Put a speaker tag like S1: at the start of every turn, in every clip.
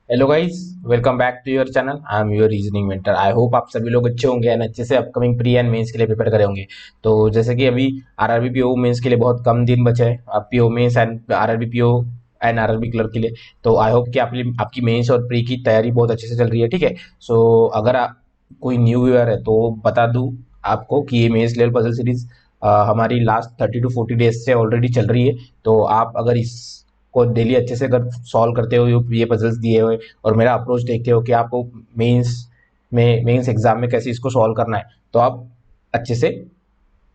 S1: Hello guys, welcome back to your channel. I am your reasoning mentor. I hope आप सभी लोग अच्छे होंगे एंड अच्छे से अपकमिंग प्री एंड मेंस के लिए प्रिपेयर करे होंगे। तो जैसे कि अभी आरआरबी पीओ मेंस के लिए बहुत कम दिन बचे हैं, अब PO mains and RRB PO and RRB clerk के लिए। तो आई होप कि आपकी मेंस और प्री की तैयारी बहुत अच्छे से चल रही है। ठीक है, सो अगर कोई न्यू ईयर है तो बता दूं आपको कि ये मेंस लेवल पजल सीरीज हमारी लास्ट 30 to 40 डेज से ऑलरेडी चल रही है। तो आप अगर इस को डेली अच्छे से अगर सॉल्व करते हो, ये पजल्स दिए हुए और मेरा अप्रोच देखते हो कि आपको मेंस एग्जाम में कैसे इसको सॉल्व करना है, तो आप अच्छे से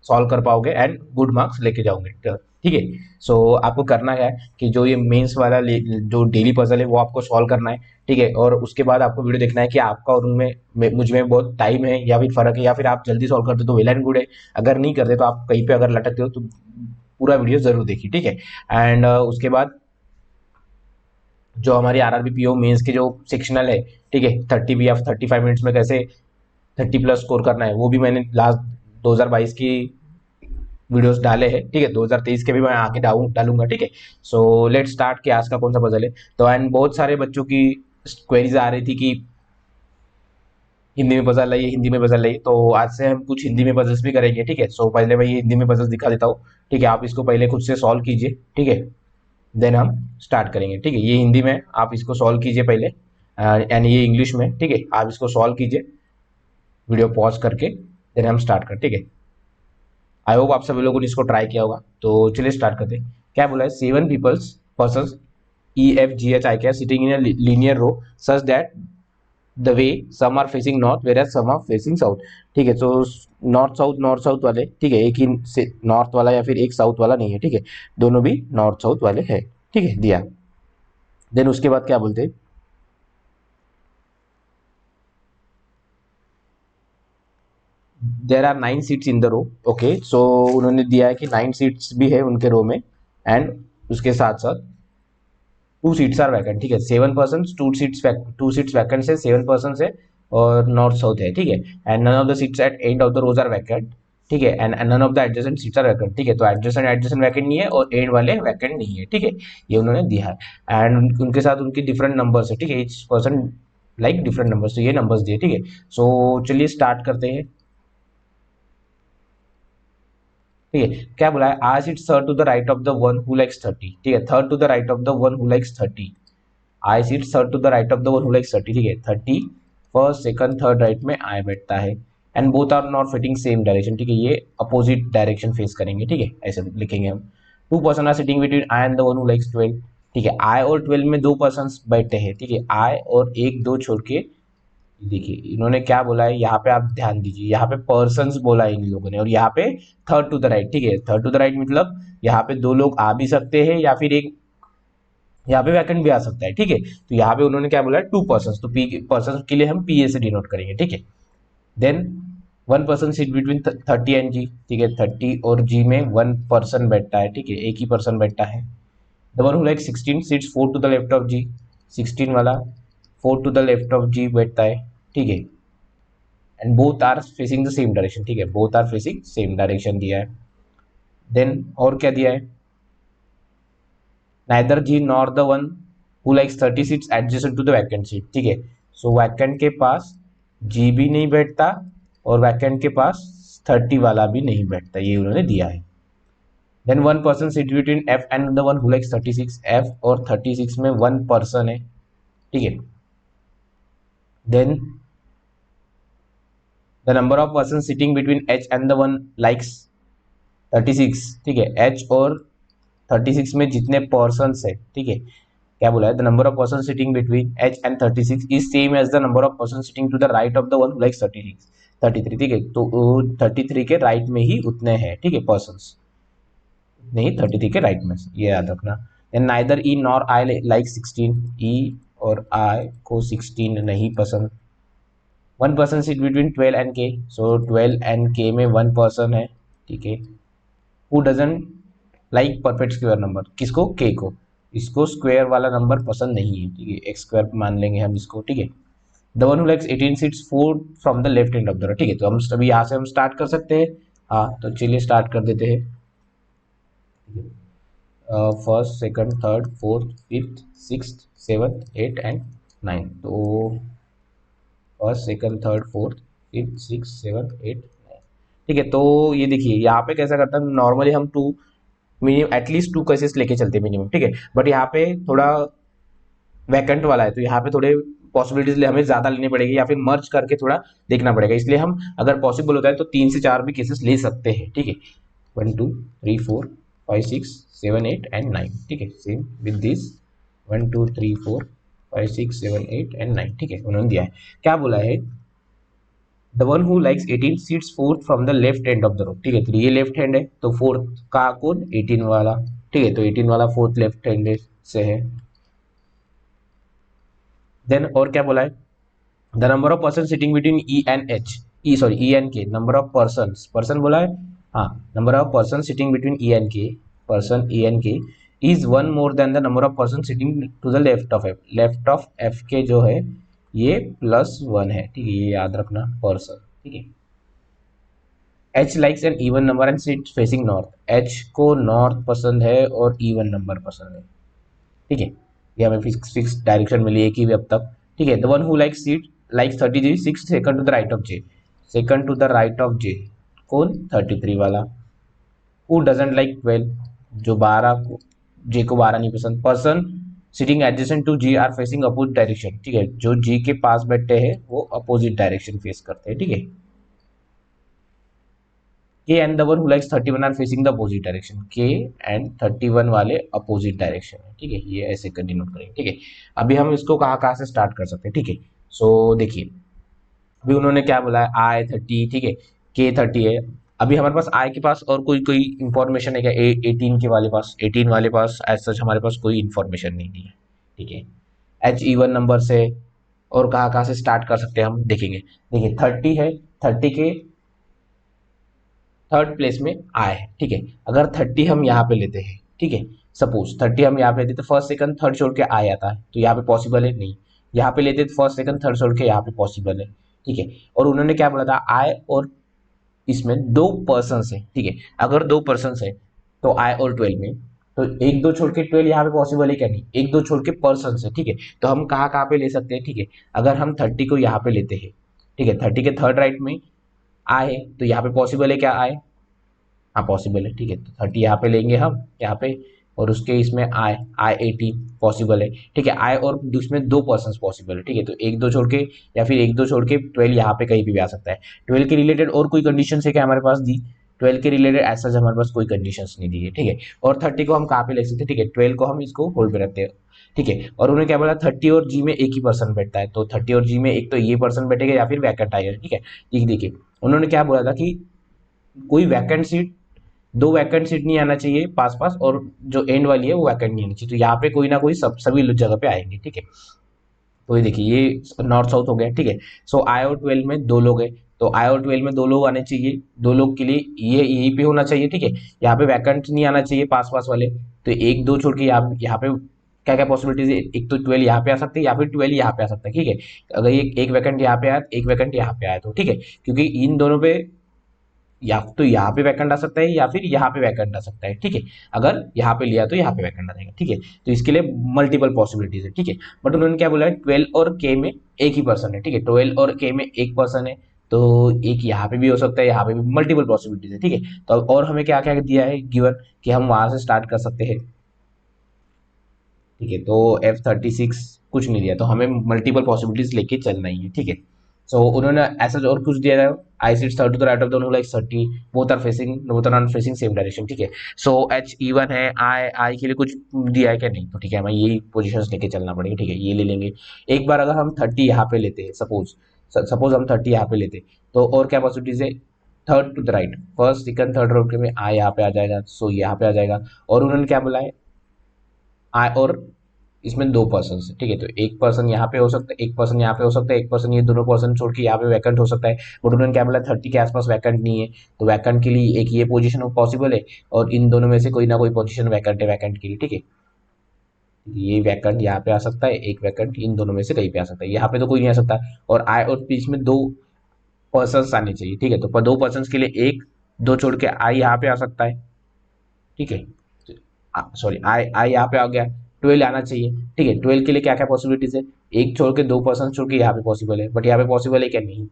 S1: सॉल्व कर पाओगे एंड गुड मार्क्स लेके जाओगे। ठीक है, सो आपको करना क्या है कि जो ये मेंस वाला जो डेली पजल है वो आपको सॉल्व करना है। ठीक है, और उसके बाद आपको वीडियो देखना है कि आपका और उनमें मुझ में बहुत टाइम है या फिर फर्क है, या फिर आप जल्दी सॉल्व करते हो तो वेल एंड गुड है। अगर नहीं करते तो आप कहीं पे अगर लटकते हो तो पूरा वीडियो जरूर देखिए। ठीक है, एंड उसके बाद जो हमारी आरआरबी पीओ मेंस के जो सेक्शनल है, ठीक है, 30 या 35 मिनट्स में कैसे 30+ स्कोर करना है, वो भी मैंने लास्ट 2022 की वीडियोस डाले हैं। ठीक है, 2023 के भी मैं आगे डालूंगा। ठीक है, सो लेट स्टार्ट कि आज का कौन सा पजल है। तो एंड बहुत सारे बच्चों की क्वेरीज आ रही थी कि हिंदी में पजल है, हिंदी में पजल है, तो आज से हम कुछ हिंदी में पजल्स भी करेंगे। ठीक है, सो पहले मैं ये हिंदी में पजल्स दिखा देता हूँ। ठीक है, आप इसको पहले खुद से सॉल्व कीजिए। ठीक है, देन हम स्टार्ट करेंगे। ठीक है, ये हिंदी में आप इसको सॉल्व कीजिए पहले, एंड ये इंग्लिश में। ठीक है, आप इसको सॉल्व कीजिए वीडियो पॉज करके, देन हम स्टार्ट कर। ठीक है, आई होप आप सभी लोगों ने इसको ट्राई किया होगा। तो चलिए स्टार्ट करते हैं। क्या बोला है, 7 person EFGH IK sitting in linear row such that the way some are facing north where some are facing south. ठीक है, तो नॉर्थ साउथ वाले, ठीक है, एक ही से नॉर्थ वाला या फिर एक साउथ वाला नहीं है। ठीक है, दोनों भी नॉर्थ साउथ वाले है। ठीक है, दिया। देन उसके बाद क्या बोलते हैं, there are 9 seats in the row. Okay, so उन्होंने दिया है कि 9 सीट्स भी है उनके रो में, एंड उसके साथ साथ 2 सीट्स आर वैकेंट। ठीक है, 7 पर्सन, 2 सीट्स वैकेंट है, 7 पर्सन है और नॉर्थ साउथ है। ठीक है, and none of the seats at end of the rows are vacant. ठीक है, and none of the adjacent seats are vacant. ठीक है, तो एडजेसेंट वैकेंट नहीं है और एंड वाले वैकेंट नहीं है। ठीक है, ये उन्होंने दिया है, एंड उनके साथ उनकी डिफरेंट नंबर्स है। ठीक है, each person like different numbers, तो ये नंबर्स दिए। ठीक है, सो चलिए स्टार्ट करते हैं। ठीक है, क्या बोला है, आज it third to the right of the one who likes 30। ठीक है, third to the right of the one who likes 30। I sit third to the right of the one who likes 30। ठीक है, 30 फर्स्ट सेकंड थर्ड राइट में I बैठता है, and both are not fitting same direction. ठीक है, ये opposite direction face करेंगे। ठीक है, ऐसे लिखेंगे हम। 2 person are sitting between I and the one who likes 12। ठीक है, आई और 12 में 2 पर्सन बैठे हैं। ठीक है, आई और एक दो छोड़ के, देखिए इन्होंने क्या बोला है, यहाँ पे आप ध्यान दीजिए, यहाँ पे पर्सन्स बोला है इन लोगों ने, और यहाँ पे थर्ड टू द राइट। ठीक है, थर्ड टू द राइट मतलब यहाँ पे दो लोग आ भी सकते हैं या फिर एक यहाँ पे वैकेंट भी आ सकता है। ठीक है, तो यहाँ पे उन्होंने क्या बोला है, 2 पर्सन, तो पी पर्सन के लिए हम पीए से डिनोट करेंगे। ठीक है, then 1 person seat between 30 and G. ठीक है, 30 और जी में 1 पर्सन बैठता है। ठीक है, एक ही पर्सन बैठता है। The one who like 16 seats 4 to the left of G. 16 वाला 4 to the left of G बैठता है। ठीक है, and both are facing the same direction. ठीक है, both are facing same direction दिया है। देन और क्या दिया है, neither G nor the one who likes 30 seats adjacent to the vacant seat. ठीक है, सो वैकेंट के पास जी भी नहीं बैठता और वैकेंट के पास 30 वाला भी नहीं बैठता, ये उन्होंने दिया है। Then 1 person seat between F and the one who likes 36। F और 36 में 1 पर्सन है। ठीक है, then the number of person sitting between H and the one likes 36। ठीक है, एच और 36 में जितने पर्सन है, ठीक है, क्या बोला है, the number of person sitting between H and 36 is same as the number of person sitting to the right of the one like 36 33। ठीक है, तो 33 के राइट में ही उतने हैं। ठीक है, पर्सन नहीं, 33 के राइट में, ये याद रखना। Then neither E nor I like 16। E और आई को 16 नहीं पसंद। 1 पर्सन सिट बिटवीन 12 एंड के, सो 12 एंड के में 1 पर्सन है। ठीक है, who doesn't like perfect square number, किसको, के को, इसको स्क्वायर वाला नंबर पसंद नहीं है। ठीक है, एक्स स्क्वायर मान लेंगे हम इसको। ठीक है, the one who likes 18 seats 4 from the left end of the road. ठीक है, तो हम अभी यहाँ से हम स्टार्ट कर सकते हैं। हाँ, तो चलिए स्टार्ट कर देते हैं। First second third fourth fifth sixth seventh eight and 9, तो first second third fourth fifth six seven eight nine. ठीक है, तो ये देखिए यहाँ पे कैसा करता है, नॉर्मली हम two minimum at least two cases लेके चलते हैं मिनिमम, ठीक है। बट यहाँ पे थोड़ा वैकेंट वाला है, तो यहाँ पे थोड़े पॉसिबिलिटीज हमें ज्यादा लेनी पड़ेगी या फिर मर्ज करके थोड़ा देखना पड़ेगा, इसलिए हम अगर पॉसिबल होता है तो 3 से 4 भी केसेस ले सकते हैं, ठीक है। 1 2 3 4 5 6 7 8 एंड 9, ठीक है। सेम विद दिस 1 2 3 4 5 6 7 8 एंड 9, ठीक है, उन्होंने दिया है। क्या बोला है, the one who likes 18 sits fourth from the left end of the row, ठीक है। तो ये लेफ्ट हैंड है, तो फोर्थ का कौन, 18 वाला, ठीक है। तो 18 वाला फोर्थ लेफ्ट हैंड से है। देन और क्या बोला है, the number of person sitting between E and H, E sorry E and K, number of person बोला है, हाँ, number of person sitting between E and K, person E and K is one more than the number of person sitting to the left of F, left of F के जो है ये +1 है, ठीक है, ये याद रखना, पर्सन, ठीक है। H likes an even number and sit facing north, H को नॉर्थ पसंद है और इवन नंबर पसंद है, ठीक है। ये हमें फिक्स डायरेक्शन मिली है कि भी अब तक, ठीक है। The one who like seat like 33 second to the right of J, second to the right of J कौन, 33 वाला। हु डजंट लाइक 12, जो 12 को, जे को 12 नहीं पसंद। Person sitting adjacent to G are facing opposite direction, ठीक है, जो जी के पास बैठे हैं वो अपोजिट डायरेक्शन फेस करते हैं, ठीक है। K and the one who likes 31 are facing the opposite direction, K and 31 वाले अपोजिट डायरेक्शन है, ठीक है, ये ऐसे कंटिन्यू करेंगे, ठीक है। अभी हम इसको कहाँ कहाँ से स्टार्ट कर सकते हैं, ठीक है। सो देखिए, अभी उन्होंने क्या बोला है, आई 30, ठीक है, के 30 है। अभी हमारे पास आई के पास और कोई कोई इंफॉर्मेशन है क्या, 18 के वाले पास, 18 वाले पास एज सच हमारे पास कोई इंफॉर्मेशन नहीं दी है, ठीक है। एच इवन नंबर से और कहाँ कहाँ से स्टार्ट कर सकते हैं हम देखेंगे। देखिए 30 है, 30 के थर्ड प्लेस में आए है, ठीक है। अगर 30 हम यहाँ पे लेते हैं, ठीक है, सपोज 30 हम यहाँ पे लेते तो फर्स्ट सेकंड थर्ड छोड़ के आए आता है, तो यहाँ पे पॉसिबल है नहीं। यहाँ पे लेते तो फर्स्ट सेकंड थर्ड छोड़ के यहाँ पे पॉसिबल है, ठीक है। और उन्होंने क्या बोला था, आए और इसमें 2 पर्सन है, ठीक है। अगर 2 पर्सन है तो आई और 12 में, तो एक दो छोड़ के 12 यहाँ पे पॉसिबल है क्या, नहीं, एक दो छोड़ के पर्सन है, ठीक है। तो हम कहाँ कहाँ पे ले सकते हैं, ठीक है। अगर हम 30 को यहाँ पे लेते हैं, ठीक है, 30 के थर्ड राइट में आए, तो यहाँ पे पॉसिबल है क्या, आए, हाँ पॉसिबल है, ठीक है। तो 30 यहाँ पे लेंगे हम यहाँ पे, और उसके इसमें आई आई 18 पॉसिबल है, ठीक है। आई और उसमें 2 पर्सन पॉसिबल है, ठीक है। तो एक दो छोड़ के या फिर एक दो छोड़ के 12 यहाँ पे कहीं भी आ सकता है। 12 के रिलेटेड और कोई कंडीशन है क्या हमारे पास दी, 12 के रिलेटेड ऐसा हमारे पास कोई कंडीशन नहीं दी है, ठीक है। और 30 को हम कहाँ पे ले सकते हैं, ठीक है, 12 को हम इसको होल्ड पे रखते हैं, ठीक है। और उन्होंने क्या बोला, 30 और जी में एक ही पर्सन बैठता है, तो 30 और जी में एक तो ये पर्सन बैठेगा या फिर वैकेंट आएगा, ठीक है। देखिए उन्होंने क्या बोला था कि कोई वैकेंट सीट, 2 वैकेंट सीट नहीं आना चाहिए पास पास, और जो एंड वाली है वो वैकेंट नहीं आनी चाहिए, तो यहाँ पे कोई ना कोई सभी जगह पे आएंगे, ठीक है। तो ये देखिए ये नॉर्थ साउथ हो गया, ठीक है। सो आई और 12 में 2 लोग है, तो आई और 12 में 2 लोग आने चाहिए, 2 लोग के लिए ये यहीं पे होना चाहिए, ठीक है। यहाँ पे वैकेंट नहीं आना चाहिए पास पास वाले, तो एक दो छोड़ के यहाँ पे क्या क्या पॉसिबिलिटीज है, एक तो 12 यहाँ पे आ सकते हैं या फिर 12 यहाँ पे आ सकता है, ठीक है। अगर ये एक वैकेंट यहाँ पे आया, एक वैकेंट यहाँ पे आया, तो ठीक है, क्योंकि इन दोनों पे या तो यहाँ पे वैकेंट आ सकता है या फिर यहाँ पे वैकेंट आ सकता है, ठीक है। अगर यहाँ पे लिया तो यहाँ पे वैकेंट आ जाएगा, ठीक है। तो इसके लिए मल्टीपल पॉसिबिलिटीज है, ठीक है। बट उन्होंने क्या बोला है, 12 और के में एक ही पर्सन है, ठीक है, 12 और के में एक पर्सन है, तो एक यहाँ पे भी हो सकता है, यहाँ पे भी मल्टीपल पॉसिबिलिटीज है, ठीक है। तो अब और हमें क्या क्या दिया है गिवन, कि हम वहां से स्टार्ट कर सकते हैं, ठीक है। तो F36 कुछ नहीं दिया, तो हमें मल्टीपल पॉसिबिलिटीज लेके चलना ही है, ठीक है। सो उन्होंने ऐसा और कुछ दिया है, I seats third to the right of दोनों like 30, both are facing same direction, ठीक है। सो एच इवन है, आई आई के लिए कुछ दिया है क्या, नहीं, तो ठीक है, हमें यही पोजीशंस लेके चलना पड़ेगा, ठीक है, ये ले लेंगे। एक बार अगर हम 30 यहाँ पे लेते हैं, सपोज हम 30 यहाँ पे लेते, तो और क्या पॉसिबिलिटीज है, third to the right, first second third road के में आई यहाँ पे आ जाएगा, सो यहाँ पे आ जाएगा। और उन्होंने क्या बोला है, आई और इसमें 2 पर्सन है, ठीक है। तो एक पर्सन यहाँ पे हो सकता है, एक पर्सन यहाँ पे हो सकता है, एक पर्सन ये दोनों पर्सन छोड़ के यहाँ पे वैकेंट हो सकता है। बट उन्होंने क्या बोला, 30 के आसपास वैकेंट नहीं है, तो वैकेंट के लिए एक ये पोजीशन पॉसिबल है, और इन दोनों में से कोई ना कोई पोजीशन वैकेंट है वैकेंट के लिए, ठीक है। ये वैकेंट यहाँ पे आ सकता है, एक वैकेंट इन दोनों में से कहीं पे आ सकता है, यहाँ पे तो कोई नहीं आ सकता। और आई और बीच में 2 पर्सन आने चाहिए, ठीक है। तो 2 पर्सन के लिए एक दो छोड़ के आई यहाँ पे आ सकता है, ठीक है। सॉरी आई आई यहाँ पे आ गया, 12 आना चाहिए। ठीक है, 12 के लिए क्या क्या पॉसिबिलिटीज है, एक छोड़ के 2% छोड़ के यहाँ पे पॉसिबल है, बट यहाँ पे पॉसिबल है क्या, नहीं।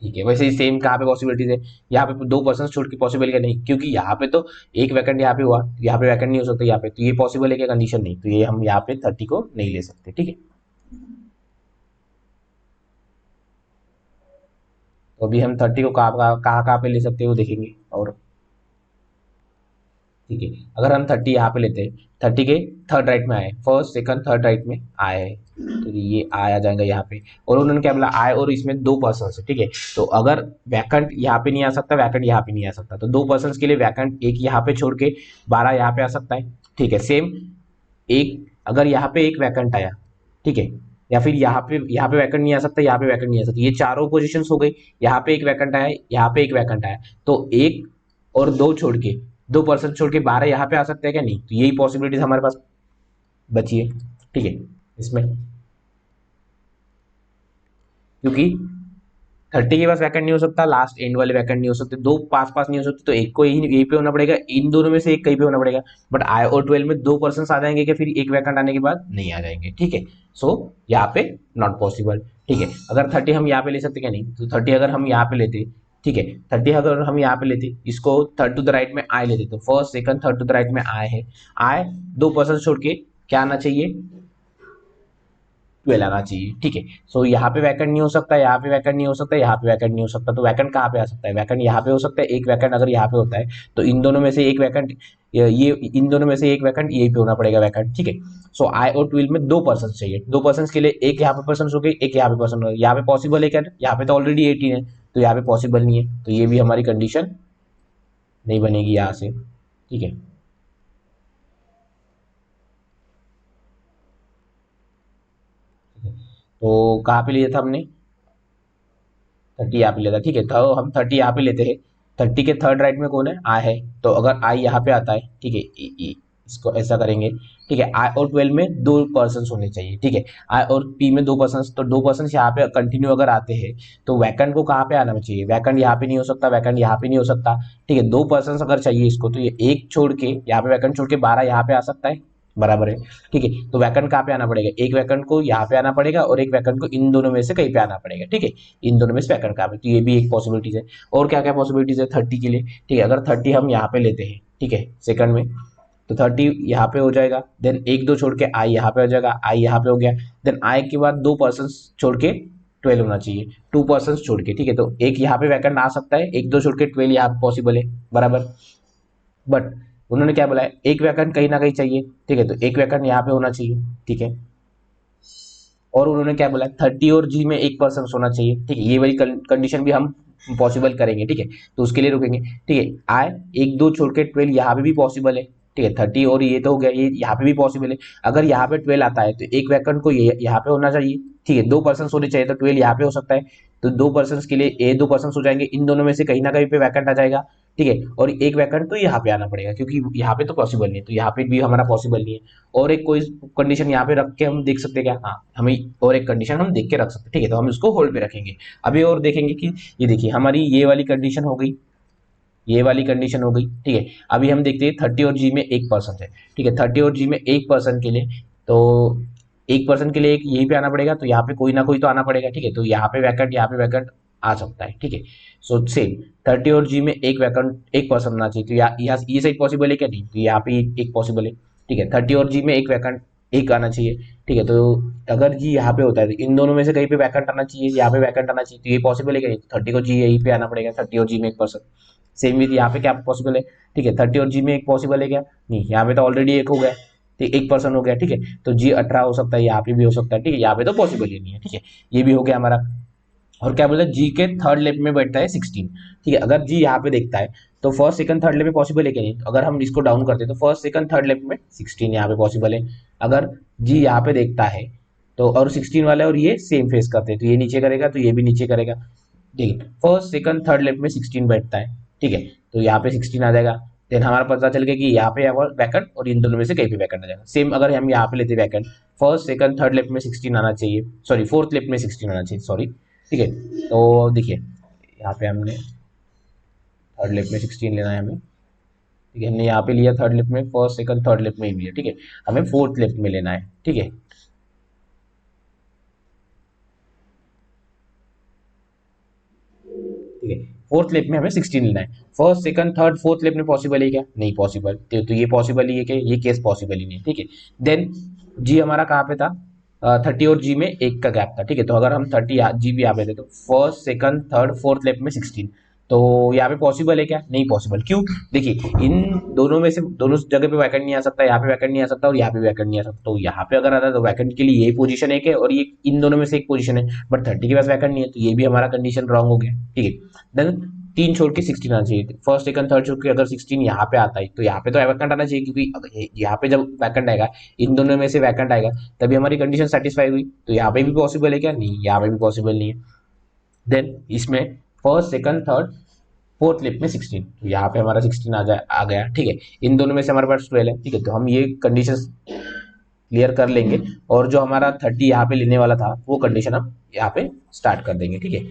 S1: ठीक है, वैसे ही सेम कहाँ पे पॉसिबिलिटीज है, यहाँ पे 2% छोड़ के पॉसिबल क्या, नहीं, क्योंकि यहाँ पे तो एक वैकेंट यहाँ पे हुआ, यहाँ पे वैकेंट नहीं हो सकता यहाँ पे, तो ये पॉसिबल है क्या, कंडीशन नहीं, तो ये हम यहाँ पे 30 को नहीं ले सकते। ठीक है, तो अभी हम 30 को कहाँ पे ले सकते हैं वो देखेंगे। और ठीक है, अगर हम 30 यहाँ पे लेते हैं, 30 के थर्ड राइट में आए, फर्स्ट सेकंड थर्ड राइट में आए है, तो ये आ जाएगा यहाँ पे। और उन्होंने क्या बोला, आए और इसमें 2% है। ठीक है, तो अगर वैकेंट यहाँ पे नहीं आ सकता, वैकेंट यहाँ पे नहीं आ सकता, तो 2% के लिए वैकेंट एक यहाँ पे छोड़ के 12 यहाँ पे आ सकता है। ठीक है, सेम एक अगर यहाँ पे एक वैकेंट आया, ठीक है, या फिर यहाँ पे वैकेंट नहीं आ सकता, यहाँ पे वैकेंट नहीं आ सकता, ये चारों पोजीशंस हो गई। यहाँ पे एक वैकेंट आया, यहाँ पे एक वैकेंट आया, तो एक और दो छोड़ के 2% छोड़ के 12 यहाँ पे आ सकते हैं क्या, नहीं, तो यही पॉसिबिलिटीज हमारे पास बची है। ठीक है, इसमें क्योंकि 30 के पास वैकेंट नहीं हो सकता, लास्ट एंड वाले वैकेंट नहीं हो सकते, दो पास पास नहीं हो सकते, तो एक को यही पे होना पड़ेगा, इन दोनों में से एक कहीं पे होना पड़ेगा। बट आई और 12 में 2% आ जाएंगे क्या, फिर एक वैकेंट आने के बाद नहीं आ जाएंगे। ठीक है, सो यहाँ पे नॉट पॉसिबल। ठीक है, अगर 30 हम यहाँ पे ले सकते क्या, नहीं, तो 30 अगर हम यहाँ पे लेते, ठीक है, 30 अगर हम यहाँ पे लेते, इसको थर्ड टू द राइट में आए लेते, तो first second third to the right में आए है, आए 2% छोड़ के क्या आना चाहिए, 12 आना चाहिए। ठीक है, सो यहाँ पे वैकेंट नहीं हो सकता, यहाँ पे वैकेंट नहीं हो सकता, यहाँ पे वैकेंट नहीं हो सकता, तो वैकेंट कहाँ पे आ सकता है, वैकेंट यहाँ पे हो सकता है। एक वैकेंट अगर यहाँ पे होता है, तो इन दोनों में से एक वैकेंट, ये इन दोनों में से एक वैकेंट यही पे होना पड़ेगा वैकेंट। ठीक है, सो आई और 12 में 2% चाहिए, 2% के लिए एक यहाँ पे पर्सन हो गई, एक यहाँ पे पर्सन हो गई, यहाँ पे पॉसिबल है क्या, यहाँ पे तो ऑलरेडी 18 है, तो यहाँ पे पॉसिबल नहीं है, तो ये भी हमारी कंडीशन नहीं बनेगी यहाँ से। ठीक है, तो कहाँ पे लिया था हमने, 30 यहाँ पे लेता। ठीक है, तो हम 30 यहाँ पे लेते हैं, 30 के थर्ड राइट में कौन है, आई है, तो अगर आई यहाँ पे आता है, ठीक है, इसको ऐसा करेंगे। ठीक है, आई और 12 में 2% होने चाहिए। ठीक है, आई और पी में 2%, तो 2% यहाँ पे कंटिन्यू अगर आते हैं, तो वैकेंट को कहाँ पे आना चाहिए, वैकेंट यहाँ पे नहीं हो सकता, वैकेंट यहाँ पे नहीं हो सकता। ठीक है, 2% अगर चाहिए इसको, तो ये एक छोड़ के यहाँ पे वैकेंट छोड़ के 12 यहाँ पे आ सकता है, बराबर है। ठीक है, तो वैकेंट कहाँ पे आना पड़ेगा, एक वैकेंट को यहाँ पे आना पड़ेगा और एक वैकेंट को इन दोनों में से कहीं पे आना पड़ेगा। ठीक है, इन दोनों में से वैकेंट कहाँ पे, तो ये भी एक पॉसिबिलिटीज है। और क्या क्या पॉसिबिलिटीज है 30 के लिए, ठीक है, अगर 30 हम यहाँ पे लेते हैं, ठीक है, सेकंड में, तो 30 यहाँ पे हो जाएगा, देन एक दो छोड़ के आई यहाँ पे हो जाएगा, आई यहाँ पे हो गया, देन आई के बाद 2% छोड़ के 12 होना चाहिए, 2% छोड़ के। ठीक है, तो एक यहाँ पे वैकेंट आ सकता है, एक दो छोड़ के 12 यहाँ पे पॉसिबल है, बराबर। बट उन्होंने क्या बोला है, एक वैकेंट कहीं ना कहीं चाहिए। ठीक है, तो एक वैकेंट यहाँ पे होना चाहिए। ठीक है, और उन्होंने क्या बोला, 30 और जी में 1% होना चाहिए। ठीक है, ये वाली कंडीशन भी हम पॉसिबल करेंगे। ठीक है, तो उसके लिए रुकेंगे। ठीक है, आए एक दो छोड़ के 12 यहाँ पे भी पॉसिबल है। ठीक है, 30 और ये तो हो गया, ये यहाँ पे भी पॉसिबल है। अगर यहाँ पे 12 आता है, तो एक वैकेंट को ये यहाँ पे होना चाहिए। ठीक है, 2% होने चाहिए, तो 12 यहाँ पे हो सकता है, तो 2% के लिए ये 2% हो जाएंगे, इन दोनों में से कहीं ना कहीं पे वैकेंट आ जाएगा। ठीक है, और एक वैकेंट तो यहाँ पे आना पड़ेगा, क्योंकि यहाँ पे तो पॉसिबल नहीं है, तो यहाँ पे भी हमारा पॉसिबल नहीं है। और एक कोई कंडीशन यहाँ पे रख के हम देख सकते हैं क्या, हाँ, हमें और एक कंडीशन हम देख के रख सकते हैं। ठीक है, तो हम इसको होल्ड पे रखेंगे। अभी और देखेंगे कि ये देखिए हमारी ये वाली कंडीशन हो गई, ये वाली कंडीशन हो गई। ठीक है, अभी हम देखते हैं 30 और जी में 1% है। ठीक है, 30 और जी में 1% के लिए, तो 1% के लिए एक यहीं पे आना पड़ेगा, तो यहाँ पे कोई ना कोई तो आना पड़ेगा। ठीक है, तो यहाँ पे वैकेंट, यहाँ पे वैकेंट आ सकता है। ठीक है, सो सेम 30 और जी में एक वैकेंट 1% होना चाहिए, तो यहाँ ये साइड पॉसिबल है क्या, नहीं, तो यहाँ पे एक पॉसिबल है। ठीक है, 30 और जी में एक वैकेंट एक आना चाहिए। ठीक है, तो अगर जी यहाँ पे होता है, तो इन दोनों में से कहीं पे वैकेंट आना चाहिए, यहाँ पे वैकेंट आना चाहिए, तो ये पॉसिबल है क्या, नहीं, तो 30 को जी यहीं पे आना पड़ेगा, 30 और जी में 1%। सेम विथ यहाँ पे क्या पॉसिबल है। ठीक है, 30 और जी में एक पॉसिबल है क्या, नहीं, यहाँ पे तो ऑलरेडी एक हो गया, तो 1% हो गया। ठीक है, तो जी 18 हो सकता है, यहाँ पे भी हो सकता है। ठीक है, यहाँ पे तो पॉसिबल ही नहीं है। ठीक है, ये भी हो गया हमारा। और क्या बोलते हैं, जी के थर्ड लेफ्ट में बैठता है 16। ठीक है, अगर जी यहाँ पे देखता है, तो फर्स्ट सेकंड थर्ड लेफ्ट में पॉसिबल है कि नहीं, तो अगर हम इसको डाउन करते हैं, तो फर्स्ट सेकंड थर्ड लेफ्ट में 16 यहाँ पे पॉसिबल है। अगर जी यहाँ पे देखता है, तो और 16 वाला और ये सेम फेस करते हैं, तो ये नीचे करेगा, तो ये भी नीचे करेगा। ठीक है, फर्स्ट सेकंड थर्ड लेफ्ट में 16 बैठता है। ठीक है, तो यहाँ पे 16 आ जाएगा। देन हमारा पता चल गया कि यहाँ पे वैकेंट और इन दोनों में से कहीं पे वैकेंट आ जाएगा। सेम अगर हम यहाँ पे लेते vacant, first second third left में 16 आना चाहिए, सॉरी फोर्थ लेफ्ट में 16 आना चाहिए, सॉरी। ठीक है, तो देखिए यहाँ पे हमने थर्ड लेफ्ट में 16 लेना है हमें। ठीक है, हमने यहाँ पे लिया थर्ड लेफ्ट में, फर्स्ट सेकंड थर्ड लेफ्ट में ही लिया, ठीक है। हमें फोर्थ लेफ्ट में लेना है, ठीक है। ठीक है, फोर्थ लेफ्ट में हमें 16 लेना है। First second third fourth left में पॉसिबल है क्या? नहीं पॉसिबल। तो ये पॉसिबल ही है क्या? ये केस पॉसिबल ही नहीं है, ठीक है। देन जी हमारा कहाँ पे था? 30 और जी में एक का गैप था, ठीक है। तो अगर हम 30 जी भी यहाँ पे थे तो first second third fourth left में 16, तो यहाँ पे पॉसिबल है क्या? नहीं पॉसिबल। क्यों? देखिए, इन दोनों में से दोनों जगह पे वैकेंट नहीं आ सकता, यहाँ पे वैकेंट नहीं आ सकता और यहाँ पे वैकेंट नहीं आ सकता। तो यहाँ पे अगर आता है तो वैकेंट के लिए यही पोजीशन एक है और ये इन दोनों में से एक पोजीशन है, बट 30 के पास वैकेंट नहीं है, तो ये भी हमारा कंडीशन रॉन्ग हो गया, ठीक है। देन तीन छोड़ के 16 आना चाहिए, फर्स्ट सेकंड थर्ड छोड़ के अगर 16 यहाँ पे आता है तो यहाँ पे तो वैकेंट आना चाहिए, क्योंकि यहाँ पे जब वैकेंट आएगा, इन दोनों में से वैकेंट आएगा, तभी हमारी कंडीशन सेटिस्फाई हुई। तो यहाँ पे भी पॉसिबल है क्या? नहीं, यहाँ पे भी पॉसिबल नहीं है। देन इसमें first second third fourth lip में 16, तो यहाँ पे हमारा 16 आ गया, ठीक है। इन दोनों में से हमारे पास 12 है, ठीक है। तो हम ये कंडीशन क्लियर कर लेंगे और जो हमारा 30 यहाँ पे लेने वाला था वो कंडीशन हम यहाँ पे स्टार्ट कर देंगे, ठीक है।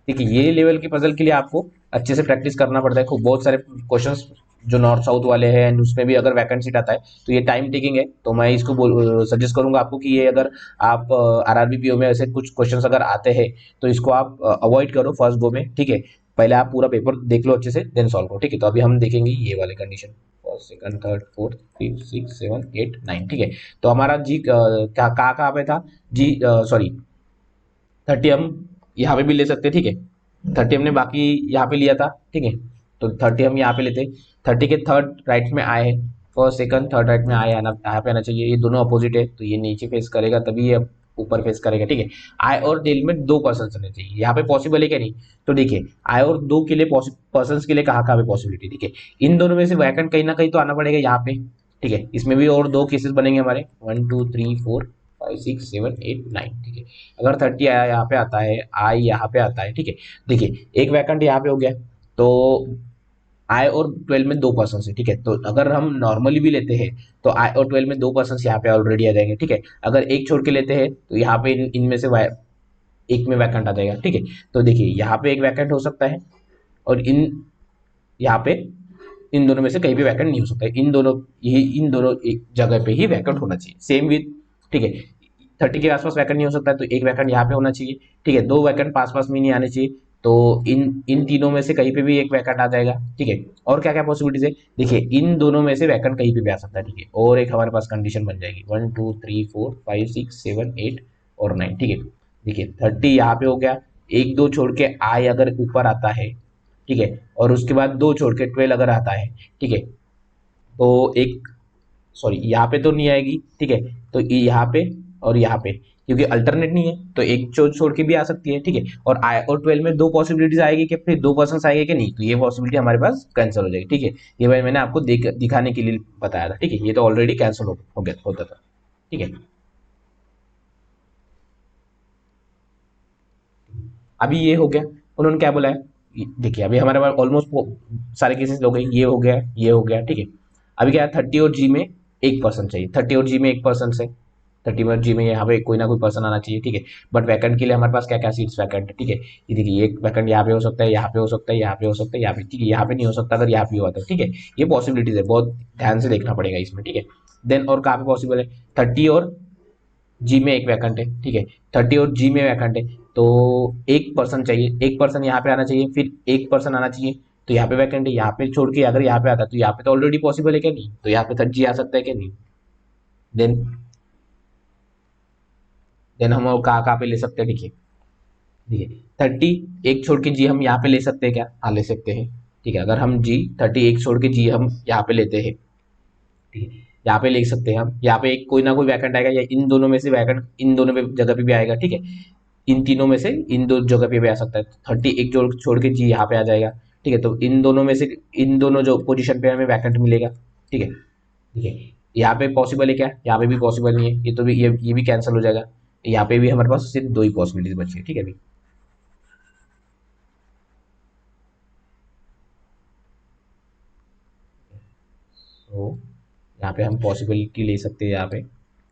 S1: ठीक है, ये लेवल के पजल के लिए आपको अच्छे से प्रैक्टिस करना पड़ता है। खूब बहुत सारे क्वेश्चंस जो नॉर्थ साउथ वाले हैं उसमें भी अगर वैकेंट सीट आता है तो ये टाइम टेकिंग है, तो मैं इसको सजेस्ट करूंगा आपको कि ये अगर आप आरआरबी पीओ में ऐसे कुछ क्वेश्चंस अगर आते हैं तो इसको आप अवॉइड करो फर्स्ट गो में, ठीक है। पहले आप पूरा पेपर देख लो अच्छे से, देन सॉल्व करो, ठीक है। तो अभी हम देखेंगे ये वाले condition, first second third fourth fifth six seven eight nine, ठीक है। तो हमारा जी कहाँ पे था? जी सॉरी 30 हम यहाँ पे भी ले सकते हैं, ठीक है। 30 हमने बाकी यहाँ पे लिया था, ठीक है। तो 30 हम यहाँ पे लेते, 30 के थर्ड राइट में आए हैं, फर्स्ट सेकंड थर्ड राइट में आए, आना यहाँ पे आना चाहिए। ये दोनों अपोजिट है तो ये नीचे फेस करेगा तभी ये ऊपर फेस करेगा, ठीक है। आई और टेल में दो पर्सन होने चाहिए, यहाँ पे पॉसिबल है क्या? नहीं। तो देखिए, आई और दो के लिए पर्सन के लिए कहाँ कहाँ पे पॉसिबिलिटी, ठीक है। इन दोनों में से वैकेंट कहीं ना कहीं तो आना पड़ेगा यहाँ पे, ठीक है। इसमें भी और दो केसेस बनेंगे हमारे, 1 2 3 4 5 6 7 8 9, ठीक है। अगर 30 आया यहाँ पे आता है, आई यहाँ पे आता है, ठीक है। देखिए, एक वैकेंट यहाँ पे हो गया, तो आई और 12 में दो पर्सन है, ठीक है। तो अगर हम नॉर्मली भी लेते हैं तो आई और 12 में दो पर्सन यहाँ पे ऑलरेडी आ जाएंगे, ठीक है। अगर एक छोड़ के लेते हैं तो यहाँ पे इनमें से एक में वैकेंट आ जाएगा, ठीक है। तो देखिए, यहाँ पे एक वैकेंट हो सकता है और यहाँ पे इन दोनों में से कहीं भी वैकेंट नहीं हो सकता है। इन दोनों एक जगह पे ही वैकेंट होना चाहिए, सेम विथ, ठीक है। 30 के आसपास वैकेंट नहीं हो सकता है तो एक वैकेंट यहाँ पे होना चाहिए, ठीक है। दो वैकेंट पास पास में नहीं आने चाहिए, तो इन तीनों में से कहीं पे भी एक वैकेंट आ जाएगा, ठीक है। और क्या क्या पॉसिबिलिटीज है? देखिए, इन दोनों में से वैकेंट कहीं पे भी आ सकता है, ठीक है। और एक हमारे पास कंडीशन बन जाएगी 1 2 3 4 5 6 7 8 और 9, ठीक है। देखिए, 30 यहाँ पे हो गया, एक दो छोड़ के आई अगर ऊपर आता है, ठीक है, और उसके बाद दो छोड़ के 12 अगर आता है, ठीक है। तो एक, सॉरी यहाँ पे तो नहीं आएगी, ठीक है। तो यहाँ पे और यहाँ पे, क्योंकि अल्टरनेट नहीं है तो एक छोड़ के भी आ सकती है, ठीक है। और आई और 12 में दो पॉसिबिलिटीज आएगी कि फिर दो पर्सन आएंगे कि नहीं, तो ये पॉसिबिलिटी हमारे पास कैंसिल हो जाएगी, ठीक है। ये भाई मैंने आपको दिखाने के लिए बताया था, ठीक है। ये तो ऑलरेडी कैंसिल हो गया होता था, ठीक है। अभी ये हो गया, उन्होंने क्या बोला है, देखिए अभी हमारे पास ऑलमोस्ट सारे केसेस हो गए, ये हो गया, ये हो गया, ठीक है। अभी क्या है, 30 और जी में एक पर्सन चाहिए, 30 और जी में एक पर्सन से 30 और जी में यहाँ पे कोई ना कोई पर्सन आना चाहिए, ठीक है। बट वैकेंट के लिए हमारे पास क्या क्या सीट्स वैकेंट है, ठीक है। ये देखिए, एक वैकेंट यहाँ पे हो सकता है, यहाँ पे हो सकता है, यहाँ पे हो सकता है, यहाँ पे, ठीक है। यहाँ पे नहीं हो सकता, अगर यहाँ पे हुआ तो, ठीक है। ये पॉसिबिलिटीज है, बहुत ध्यान से देखना पड़ेगा इसमें, ठीक है। देन और कहाँ पे पॉसिबल है, 30 और जी में एक वैकेंट है, ठीक है। 30 और जी में वैकेंट है, तो एक पर्सन चाहिए, एक पर्सन यहाँ पे आना चाहिए, फिर एक पर्सन आना चाहिए। तो यहाँ पे वैकेंट है, यहाँ पे छोड़ के अगर यहाँ पे आता तो यहाँ पे तो ऑलरेडी पॉसिबल है क्या? नहीं। तो यहाँ पे 30 आ सकता है क्या? नहीं। देन हम और कहाँ पे ले सकते हैं, देखिए, देखिए 30 एक छोड़ के जी हम यहाँ पे ले सकते हैं क्या? हाँ, ले सकते हैं, ठीक है। अगर हम जी 30 एक छोड़ के जी हम यहाँ पे लेते हैं, ठीक है, यहाँ पे ले सकते हैं हम। यहाँ पे एक कोई ना कोई वैकेंट आएगा, या इन दोनों में से वैकेंट इन दोनों पे जगह पे भी आएगा, ठीक है। इन तीनों में से इन दो जगह पे भी आ सकता है, 30 एक जोड़ छोड़ के जी यहाँ पे आ जाएगा, ठीक है। तो इन दोनों में से इन दोनों जो पोजीशन पे हमें वैकेंट मिलेगा, ठीक है, ठीक है। यहाँ पे पॉसिबल है क्या? यहाँ पे भी पॉसिबल नहीं है, ये तो भी ये भी कैंसिल हो जाएगा। यहाँ पे भी हमारे पास सिर्फ दो ही पॉसिबिलिटीज बची है, ठीक है अभी। तो यहाँ पे हम पॉसिबिलिटी ले सकते हैं यहाँ पे,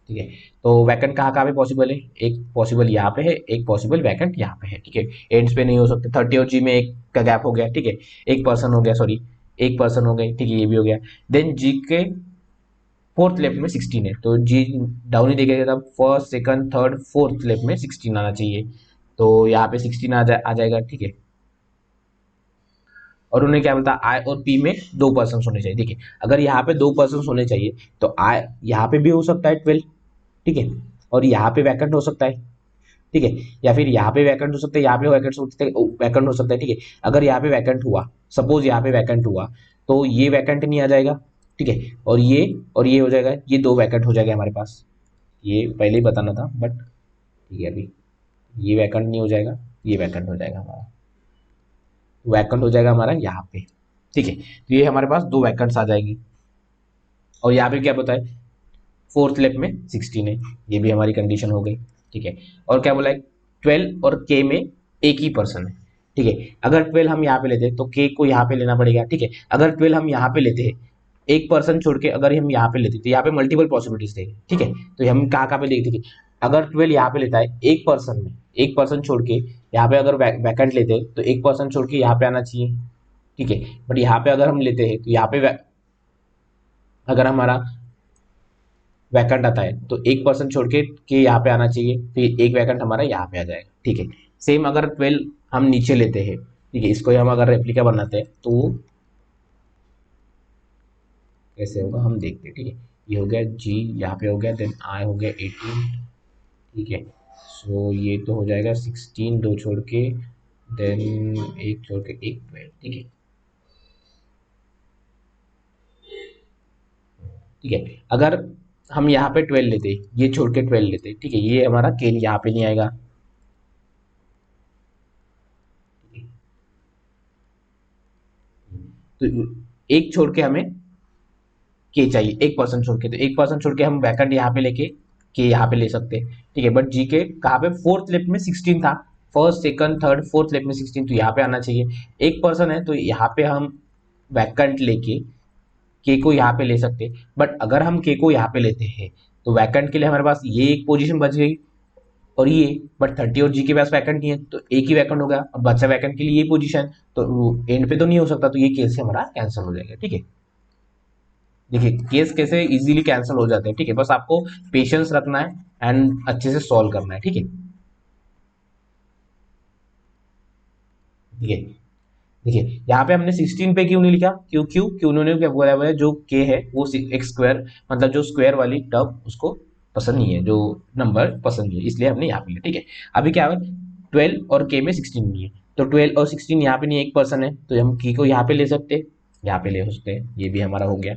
S1: ठीक है। तो वैकेंट कहाँ कहाँ पे पॉसिबल है, एक पॉसिबल यहाँ पे है, एक पॉसिबल वैकेंट यहाँ पे है, ठीक है। एंड्स पे नहीं हो सकते, 30 और जी में एक का गैप हो गया, ठीक है, एक पर्सन हो गया, सॉरी एक पर्सन हो गई, ठीक है, ये भी हो गया। देन जी के फोर्थ लेफ्ट में 16 है, तो जी डाउन ही देखेगा तब first second third fourth left में 16 आना चाहिए, तो यहाँ पे 16 आ जाएगा, ठीक है। और उन्हें क्या बोलता है, आई और पी में 2 पर्सन होने चाहिए, ठीक है। अगर यहाँ पे 2 पर्सन होने चाहिए तो आई यहाँ पे भी हो सकता है 12, ठीक है, और यहाँ पे वैकेंट हो सकता है, ठीक है, या फिर यहाँ पे वैकेंट हो सकता है, यहाँ पे वैकेंट हो सकता है, ठीक है। अगर यहाँ पे वैकेंट हुआ, सपोज यहाँ पे वैकेंट हुआ, तो ये वैकेंट नहीं आ जाएगा, ठीक है, और ये हो जाएगा, ये 2 वैकेंट हो जाएगा हमारे पास, ये पहले ही बताना था बट ठीक है। अभी ये वैकेंट नहीं हो जाएगा, ये वैकेंट हो जाएगा हमारा, वैकेंट हो जाएगा हमारा यहाँ पे, ठीक है। तो ये हमारे पास 2 वैकेंट्स आ जाएगी, और यहाँ पे क्या बोला है, फोर्थ लेफ्ट में 16 है, ये भी हमारी कंडीशन हो गई, ठीक है। और क्या बोला है, 12 और के में एक ही पर्सन है, ठीक है। अगर 12 हम यहाँ पे लेते हैं तो के को यहाँ पे लेना पड़ेगा, ठीक है। अगर 12 हम यहाँ पे लेते हैं, एक पर्सन छोड़ के अगर हम यहाँ पे लेते तो यहाँ पे मल्टीपल पॉसिबिलिटीज थे, ठीक है। तो हम कहाँ कहाँ पे देखते कि अगर 12 यहाँ पे लेता है, एक पर्सन में एक पर्सन छोड़ के यहाँ पे अगर वैकेंट लेते हैं तो एक पर्सन छोड़ के यहाँ पे आना चाहिए, ठीक है। बट यहाँ पे अगर हम लेते हैं तो यहाँ पे अगर हमारा वैकेंट आता है तो एक पर्सन छोड़ के यहाँ पे आना चाहिए, फिर एक वैकेंट हमारा यहाँ पे आ जाएगा, ठीक है। सेम अगर 12 हम नीचे लेते हैं, ठीक है, इसको हम अगर रेप्लिका बनाते हैं तो कैसे होगा हम देखते हैं, ठीक है। ये हो गया जी, यहाँ पे हो गया, देन आई हो गया 18, ठीक है। सो ये तो हो जाएगा 16, 2 छोड़ के, देन एक छोड़ के एक 12, ठीक है, ठीक है। अगर हम यहाँ पे 12 लेते, ये छोड़ के 12 लेते, ठीक है, ये हमारा केन यहाँ पे नहीं आएगा, तो एक छोड़ के हमें के चाहिए, एक पर्सन छोड़ के, तो एक पर्सन छोड़ के हम वैकेंट यहाँ पे लेके के यहाँ पे ले सकते हैं, ठीक है। बट जी के कहाँ पे, फोर्थ लेफ्ट में 16 था, first second third fourth left में 16, तो यहाँ पे आना चाहिए। एक पर्सन है तो यहाँ पे हम वैकेंट लेके के को यहाँ पे ले सकते हैं, बट अगर हम के को यहाँ पे लेते हैं तो वैकेंट के लिए हमारे पास ये एक पोजीशन बच गई, और ये बट 30 और जी के पास वैकेंट नहीं है, तो एक ही वैकेंट होगा, और बच्चा वैकेंट के लिए ये पोजीशन, तो एंड पे तो नहीं हो सकता, तो ये केस हमारा कैंसिल हो जाएगा, ठीक है। देखिए केस कैसे इजीली कैंसिल हो जाते हैं, ठीक है, बस आपको पेशेंस रखना है एंड अच्छे से सॉल्व करना है, ठीक है, ठीक है। देखिए यहाँ पे हमने 16 पे क्यों नहीं लिखा, क्यों क्यों क्यों उन्होंने क्या बोला है, जो के है वो एक स्क्वायर, मतलब जो स्क्वायर वाली टर्म उसको पसंद नहीं है, जो नंबर पसंद नहीं है, इसलिए हमने यहाँ पे लिया, ठीक है। अभी क्या है, 12 और के में 16 नहीं है, तो 12 और 16 यहाँ पे नहीं, एक पर्सन है, तो हम के को यहाँ पे ले सकते हैं, यहाँ पे ले सकते हैं, ये भी हमारा हो गया।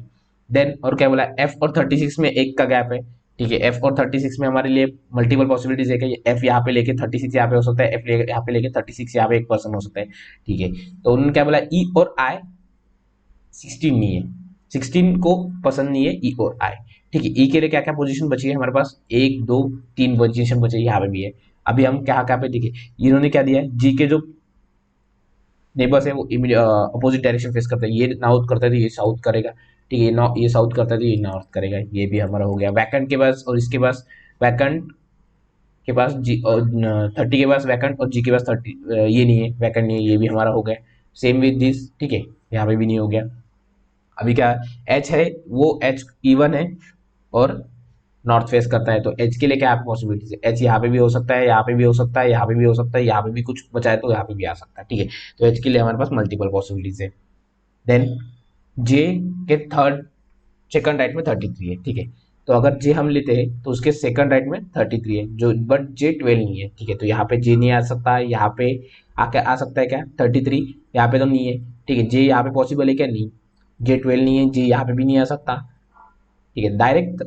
S1: देन और क्या बोला, एफ और 36 में एक का गैप है, ठीक है। एफ और 36 में हमारे लिए मल्टीपल पॉसिबिलिटीज है कि एफ यहाँ पे लेके 36 यहाँ पे हो सकता है, एफ यहाँ पे लेके 36 यहाँ पे एक पर्सन हो सकता है, ठीक है। तो उन्होंने क्या बोला, ई और आई 16 नहीं है, 16 को पसंद नहीं है ई और आई, ठीक है। ई के लिए क्या क्या पोजीशन बची है हमारे पास, 1 2 3 पोजीशन बची है, यहाँ पे भी है। अभी हम क्या क्या पे देखिए, इन्होंने क्या दिया है, जी के जो नेबर्स है वो अपोजिट डायरेक्शन फेस करता है, ये नॉर्थ करता है तो ये साउथ करेगा, ठीक है, ये साउथ करता है तो ये नॉर्थ करेगा, ये भी हमारा हो गया। वैकेंट के पास और इसके पास, वैकेंट के पास जी और 30 के पास वैकेंट और जी के पास 30 ये नहीं है, वैकेंट नहीं है, ये भी हमारा हो गया। सेम विद दिस, ठीक है, यहाँ पे भी नहीं हो गया। अभी क्या एच है, वो एच इवन है और नॉर्थ फेस करता है, तो एच के लिए क्या पॉसिबिलिटीज है, एच यहाँ पे भी हो सकता है, यहाँ पे भी हो सकता है, यहाँ पे भी हो सकता है, यहाँ पे भी कुछ बचा है तो यहाँ पे भी आ सकता है, ठीक है। तो एच के लिए हमारे पास मल्टीपल पॉसिबिलिटीज है। देन जे के थर्ड सेकंड राइट में 33 है, ठीक है। तो अगर जे हम लेते हैं तो उसके सेकंड राइट में 33 है, जो बट जे 12 नहीं है, ठीक है। तो यहाँ पे जे नहीं आ सकता है, यहाँ पे आके आ सकता है क्या 33, यहाँ पे तो नहीं है, ठीक है। जे यहाँ पे पॉसिबल है क्या, नहीं, जे 12 नहीं है, जे यहाँ पे भी नहीं आ सकता, ठीक है, डायरेक्ट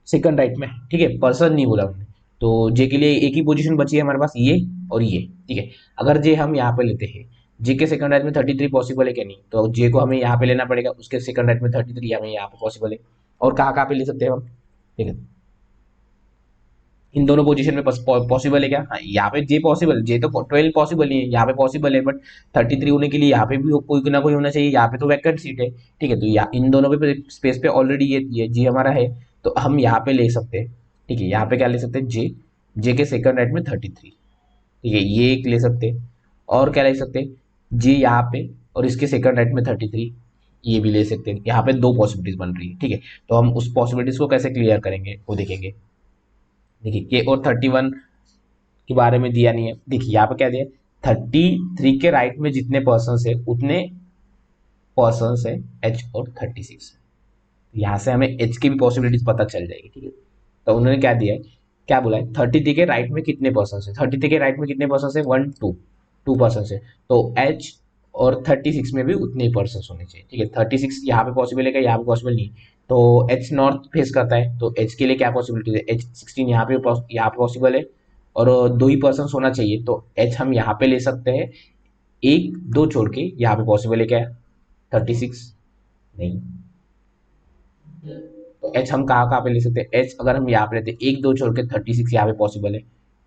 S1: सेकंड राइट में, ठीक है, पर्सन नहीं बोला हमने। तो जे के लिए एक ही पोजीशन बची है हमारे पास, ये और ये, ठीक है। अगर जे हम यहाँ पे लेते हैं, जे के सेकंड राइट में 33 पॉसिबल है क्या, नहीं, तो जे को हमें यहाँ पे लेना पड़ेगा, उसके सेकंड राइट में 33 हमें यहाँ पे पॉसिबल है। और कहाँ कहाँ पे ले सकते हैं हम, ठीक है, इन दोनों पोजीशन में पॉसिबल है क्या, हाँ, यहाँ पे जे पॉसिबल, जे तो 12 पॉसिबल नहीं है, यहाँ पे पॉसिबल है, बट 33 होने के लिए यहाँ पे भी कोई ना कोई होना चाहिए, यहाँ पे तो वैकेंट सीट है, ठीक है। तो इन दोनों पे स्पेस पे ऑलरेडी ये जी हमारा है, तो हम यहाँ पे ले सकते हैं, ठीक है, यहाँ पे क्या ले सकते हैं, जे, जे के सेकंड राइट में 33, ठीक है, ये एक ले सकते हैं। और क्या ले सकते हैं, जे यहाँ पे और इसके सेकंड राइट में 33, ये भी ले सकते हैं। यहाँ पे दो पॉसिबिलिटीज बन रही है, ठीक है। तो हम उस पॉसिबिलिटीज को कैसे क्लियर करेंगे वो देखेंगे। देखिए के और 31 के बारे में दिया नहीं है। देखिए यहाँ पे क्या दिया, 33 के राइट में जितने पर्सन है उतने पर्सन है एच और 36। यहाँ से हमें एच की भी पॉसिबिलिटीज पता चल जाएगी, ठीक है। तो उन्होंने क्या दिया है, क्या बोला है, 33 के राइट में कितने पर्सन है, 33 के राइट में कितने पर्सन है, 1 2 2 पर्सन है। तो एच और 36 में भी उतने ही पर्सन होने चाहिए, ठीक है। 36 यहाँ पे पॉसिबल है क्या, यहाँ पे पॉसिबल नहीं। तो एच नॉर्थ फेस करता है, तो एच के लिए क्या पॉसिबिलिटी है, एच 16 यहाँ पे पॉसिबल है और दो ही पर्सन होना चाहिए। तो एच हम यहाँ पे ले सकते हैं, एक दो छोड़ के। यहाँ पे पॉसिबल है क्या, 36 नहीं। तो एच हम कहाँ कहाँ पे ले सकते हैं, एच अगर हम यहाँ पे लेते हैं एक दो छोड़ के 36 यहाँ पे पॉसिबल है,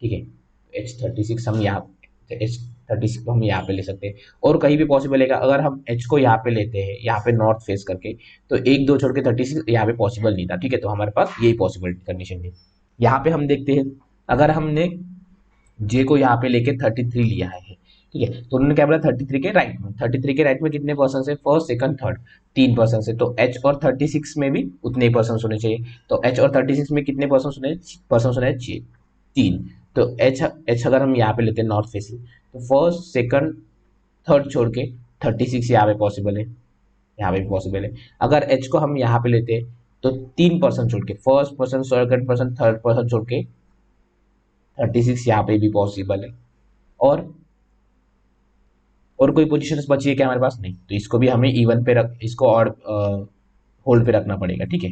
S1: ठीक है। एच 36 हम यहाँ, एच 36 को हम यहाँ पे ले सकते हैं। और कहीं भी पॉसिबल है अगर हम एच को यहाँ पे लेते हैं, यहाँ पे नॉर्थ फेस करके, तो एक दो छोड़ के 36 यहाँ पे पॉसिबल नहीं था, ठीक है। तो हमारे पास यही पॉसिबल कंडीशन थी। यहाँ पे हम देखते हैं, अगर हमने जे को यहाँ पे लेके 33 लिया है, ठीक है। तो उन्होंने क्या बोला, 33 के राइट में, 33 के राइट में कितने पर्सन है, फर्स्ट सेकंड थर्ड, तीन पर्सन है। तो एच और 36 में भी उतने ही पर्सन होने चाहिए। तो एच और 36 में कितने पर्सन होने चाहिए, तीन। तो एच एच अगर हम यहाँ पे लेते हैं नॉर्थ फेसिंग, तो फर्स्ट सेकंड थर्ड छोड़ के 36 यहाँ पे पॉसिबल है, यहाँ पे भी पॉसिबल है। अगर एच को हम यहाँ पे लेते हैं, तो तीन पर्सन छोड़ के, first person second person third person छोड़ के 36 यहाँ पे भी पॉसिबल है। और कोई पोजीशन बची है क्या हमारे पास, नहीं। तो इसको भी हमें इवन पे रख, इसको और होल्ड पे रखना पड़ेगा, ठीक है,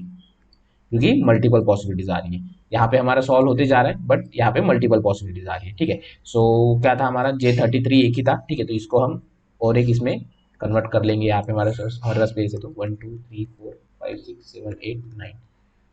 S1: क्योंकि मल्टीपल पॉसिबिलिटीज आ रही है। यहाँ पे हमारा सॉल्व होते जा रहा है, बट यहाँ पे मल्टीपल पॉसिबिलिटीज आ रही है, ठीक है। सो क्या था हमारा, J33 एक ही था, ठीक है। तो इसको हम और एक इसमें कन्वर्ट कर लेंगे। यहाँ पे हमारे पास स्पेस है, तो 1 2 3 4 5 6 7 8 9,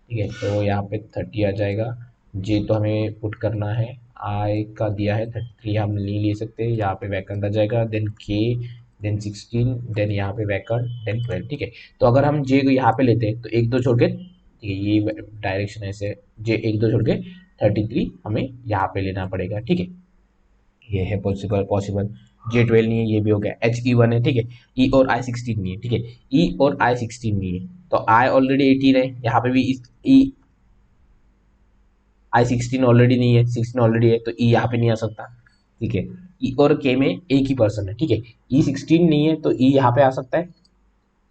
S1: ठीक है। तो यहाँ पे 30 आ जाएगा। जे तो हमें पुट करना है, आई का दिया है 33, हम नहीं ले सकते। यहाँ पे वैकेंट आ जाएगा, देन के, देन 16, देन यहाँ पे वैकेंट, देन 12, ठीक है। तो अगर हम जे को यहाँ पे लेते हैं, तो एक दो छोड़ के, ठीक है, ये डायरेक्शन ऐसे, जे एक दो छोड़ के 33 हमें यहाँ पे लेना पड़ेगा, ठीक है। ये है पॉसिबल। J12 नहीं है, ये भी हो गया। HE1 है, ठीक है। ई और I16 नहीं है, ठीक है। ई और I16 नहीं है, तो I ऑलरेडी 18 है, यहाँ पे भी ई I16 ऑलरेडी नहीं है, 16 ऑलरेडी है, तो ई यहाँ पे नहीं आ सकता, ठीक है। ई और के में एक ही पर्सन है, ठीक है। E16 नहीं है, तो ई यहाँ पे आ सकता है।